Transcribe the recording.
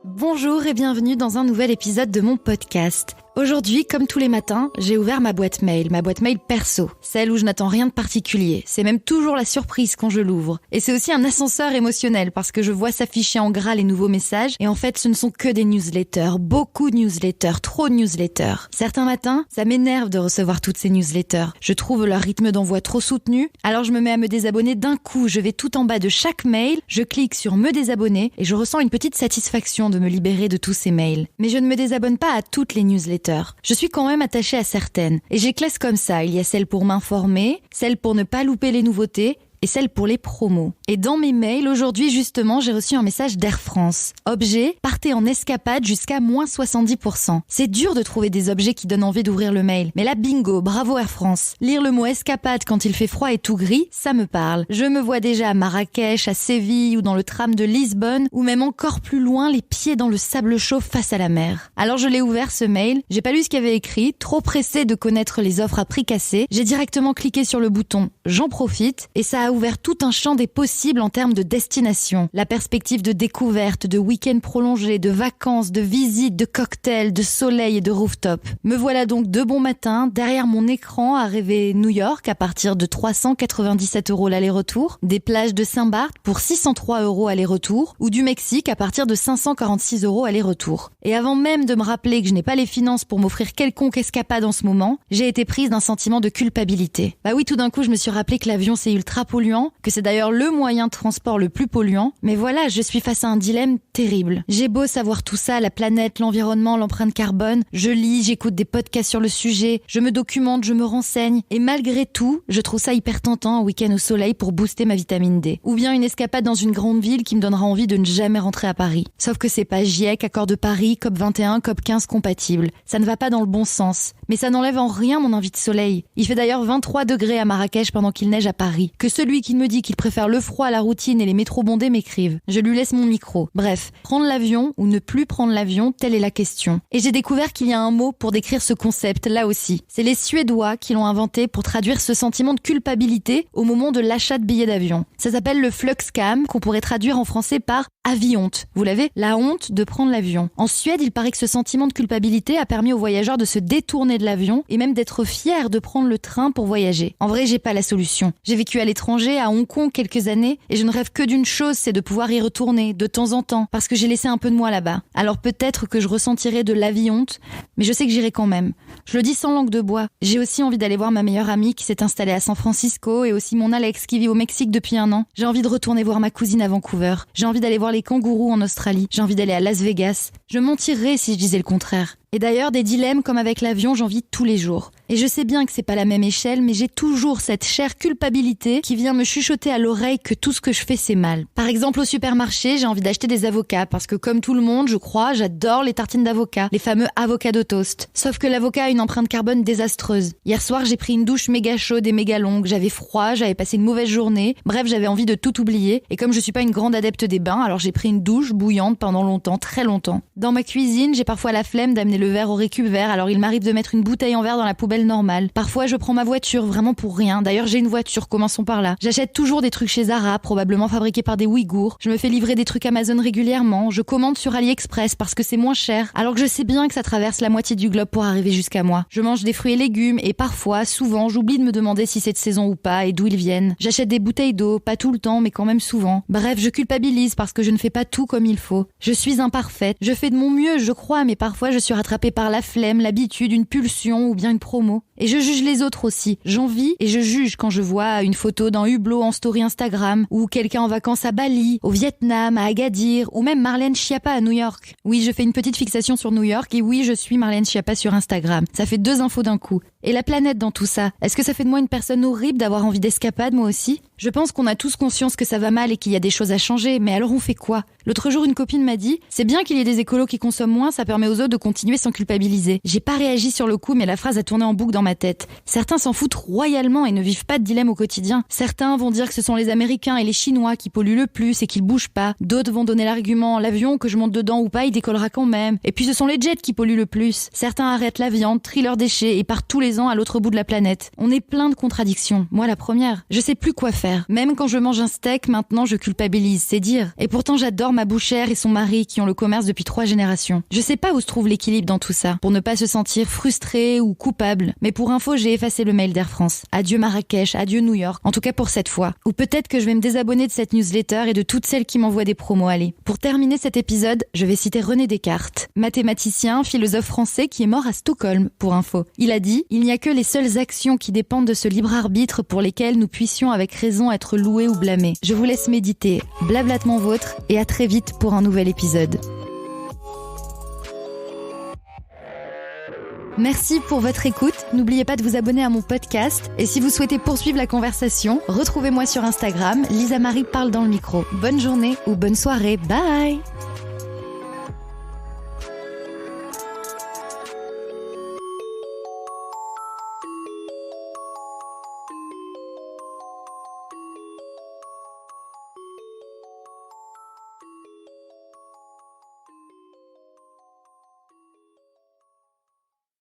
Bonjour et bienvenue dans un nouvel épisode de mon podcast. Aujourd'hui, comme tous les matins, j'ai ouvert ma boîte mail perso, celle où je n'attends rien de particulier. C'est même toujours la surprise quand je l'ouvre. Et c'est aussi un ascenseur émotionnel parce que je vois s'afficher en gras les nouveaux messages et en fait ce ne sont que des newsletters, beaucoup de newsletters, trop de newsletters. Certains matins, ça m'énerve de recevoir toutes ces newsletters. Je trouve leur rythme d'envoi trop soutenu, alors je me mets à me désabonner d'un coup. Je vais tout en bas de chaque mail, je clique sur me désabonner et je ressens une petite satisfaction de me libérer de tous ces mails. Mais je ne me désabonne pas à toutes les newsletters. Je suis quand même attachée à certaines. Et je les classe comme ça. Il y a celles pour m'informer, celles pour ne pas louper les nouveautés, et celle pour les promos. Et dans mes mails, aujourd'hui justement, j'ai reçu un message d'Air France. Objet, partez en escapade jusqu'à moins 70%. C'est dur de trouver des objets qui donnent envie d'ouvrir le mail. Mais là, bingo, bravo Air France. Lire le mot escapade quand il fait froid et tout gris, ça me parle. Je me vois déjà à Marrakech, à Séville ou dans le tram de Lisbonne, ou même encore plus loin, les pieds dans le sable chaud face à la mer. Alors je l'ai ouvert ce mail, j'ai pas lu ce qu'il y avait écrit, trop pressée de connaître les offres à prix cassé, j'ai directement cliqué sur le bouton « J'en profite » et ça a ouvert tout un champ des possibles en termes de destination. La perspective de découverte, de week-end prolongé, de vacances, de visites, de cocktails, de soleil et de rooftop. Me voilà donc de bon matin, derrière mon écran, à rêver New York à partir de 397 € l'aller-retour, des plages de Saint-Barth pour 603 € aller-retour, ou du Mexique à partir de 546 € aller-retour. Et avant même de me rappeler que je n'ai pas les finances pour m'offrir quelconque escapade en ce moment, j'ai été prise d'un sentiment de culpabilité. Bah oui, tout d'un coup, je me suis rappelé que l'avion c'est ultra polluant, que c'est d'ailleurs le moyen de transport le plus polluant, mais voilà, je suis face à un dilemme terrible. J'ai beau savoir tout ça, la planète, l'environnement, l'empreinte carbone, je lis, j'écoute des podcasts sur le sujet, je me documente, je me renseigne, et malgré tout, je trouve ça hyper tentant un week-end au soleil pour booster ma vitamine D. Ou bien une escapade dans une grande ville qui me donnera envie de ne jamais rentrer à Paris. Sauf que c'est pas GIEC, accord de Paris, COP21, COP15 compatible. Ça ne va pas dans le bon sens. Mais ça n'enlève en rien mon envie de soleil. Il fait d'ailleurs 23 degrés à Marrakech pendant qu'il neige à Paris. Que celui qui me dit qu'il préfère le froid à la routine et les métros bondés m'écrive. Je lui laisse mon micro. Bref, prendre l'avion ou ne plus prendre l'avion, telle est la question. Et j'ai découvert qu'il y a un mot pour décrire ce concept, là aussi. C'est les Suédois qui l'ont inventé pour traduire ce sentiment de culpabilité au moment de l'achat de billets d'avion. Ça s'appelle le fluxcam, qu'on pourrait traduire en français par avis-honte. Vous l'avez ? La honte de prendre l'avion. En Suède, il paraît que ce sentiment de culpabilité a permis aux voyageurs de se détourner de l'avion et même d'être fiers de prendre le train pour voyager. En vrai, j'ai pas la solution. J'ai vécu à l'étranger, à Hong Kong quelques années, et je ne rêve que d'une chose, c'est de pouvoir y retourner de temps en temps, parce que j'ai laissé un peu de moi là-bas. Alors peut-être que je ressentirai de l'avis-honte, mais je sais que j'irai quand même. Je le dis sans langue de bois. J'ai aussi envie d'aller voir ma meilleure amie qui s'est installée à San Francisco et aussi mon Alex qui vit au Mexique depuis 1 an. J'ai envie de retourner voir ma cousine à Vancouver. J'ai envie d'aller voir les kangourous en Australie. J'ai envie d'aller à Las Vegas. Je mentirais si je disais le contraire. Et d'ailleurs, des dilemmes comme avec l'avion, j'en vis tous les jours. Et je sais bien que c'est pas la même échelle, mais j'ai toujours cette chère culpabilité qui vient me chuchoter à l'oreille que tout ce que je fais, c'est mal. Par exemple, au supermarché, j'ai envie d'acheter des avocats, parce que comme tout le monde, je crois, j'adore les tartines d'avocat, les fameux avocado toast. Sauf que l'avocat a une empreinte carbone désastreuse. Hier soir, j'ai pris une douche méga chaude et méga longue, j'avais froid, j'avais passé une mauvaise journée, bref, j'avais envie de tout oublier, et comme je suis pas une grande adepte des bains, alors j'ai pris une douche bouillante pendant longtemps, très longtemps. Dans ma cuisine, j'ai parfois la flemme d'amener le verre au récup-verre, alors il m'arrive de mettre une bouteille en verre dans la poubelle normale. Parfois, je prends ma voiture, vraiment pour rien. D'ailleurs, j'ai une voiture, commençons par là. J'achète toujours des trucs chez Zara, probablement fabriqués par des Ouïghours. Je me fais livrer des trucs Amazon régulièrement. Je commande sur AliExpress parce que c'est moins cher, alors que je sais bien que ça traverse la moitié du globe pour arriver jusqu'à moi. Je mange des fruits et légumes et parfois, souvent, j'oublie de me demander si c'est de saison ou pas et d'où ils viennent. J'achète des bouteilles d'eau, pas tout le temps, mais quand même souvent. Bref, je culpabilise parce que je ne fais pas tout comme il faut. Je suis imparfaite. Je fais de mon mieux, je crois, mais parfois je suis rattrapée par la flemme, l'habitude, une pulsion ou bien une promo. Et je juge les autres aussi. J'envie et je juge quand je vois une photo d'un hublot en story Instagram, ou quelqu'un en vacances à Bali, au Vietnam, à Agadir, ou même Marlène Schiappa à New York. Oui, je fais une petite fixation sur New York, et oui, je suis Marlène Schiappa sur Instagram. Ça fait 2 infos d'un coup. Et la planète dans tout ça, est-ce que ça fait de moi une personne horrible d'avoir envie d'escapade, moi aussi ? Je pense qu'on a tous conscience que ça va mal et qu'il y a des choses à changer, mais alors on fait quoi ? L'autre jour, une copine m'a dit « C'est bien qu'il y ait des écolos qui consomment moins, ça permet aux autres de continuer sans culpabiliser. » J'ai pas réagi sur le coup, mais la phrase a tourné en boucle dans ma tête. Certains s'en foutent royalement et ne vivent pas de dilemme au quotidien. Certains vont dire que ce sont les Américains et les Chinois qui polluent le plus et qu'ils bougent pas. D'autres vont donner l'argument, l'avion, que je monte dedans ou pas, il décollera quand même. Et puis ce sont les jets qui polluent le plus. Certains arrêtent la viande, trient leurs déchets et partent tous les ans à l'autre bout de la planète. On est plein de contradictions. Moi la première. Je sais plus quoi faire. Même quand je mange un steak, maintenant je culpabilise, c'est dire. Et pourtant j'adore ma bouchère et son mari qui ont le commerce depuis 3 générations. Je sais pas où se trouve l'équilibre dans tout ça, pour ne pas se sentir frustré ou coupable. Mais pour info, j'ai effacé le mail d'Air France. Adieu Marrakech, adieu New York, en tout cas pour cette fois. Ou peut-être que je vais me désabonner de cette newsletter et de toutes celles qui m'envoient des promos. Allez. Pour terminer cet épisode, je vais citer René Descartes, mathématicien, philosophe français qui est mort à Stockholm, pour info. Il a dit « Il n'y a que les seules actions qui dépendent de ce libre arbitre pour lesquelles nous puissions avec raison être loués ou blâmés. » Je vous laisse méditer, blablatement vôtre, et à très vite pour un nouvel épisode. Merci pour votre écoute. N'oubliez pas de vous abonner à mon podcast. Et si vous souhaitez poursuivre la conversation, retrouvez-moi sur Instagram. Lisa Marie parle dans le micro. Bonne journée ou bonne soirée. Bye!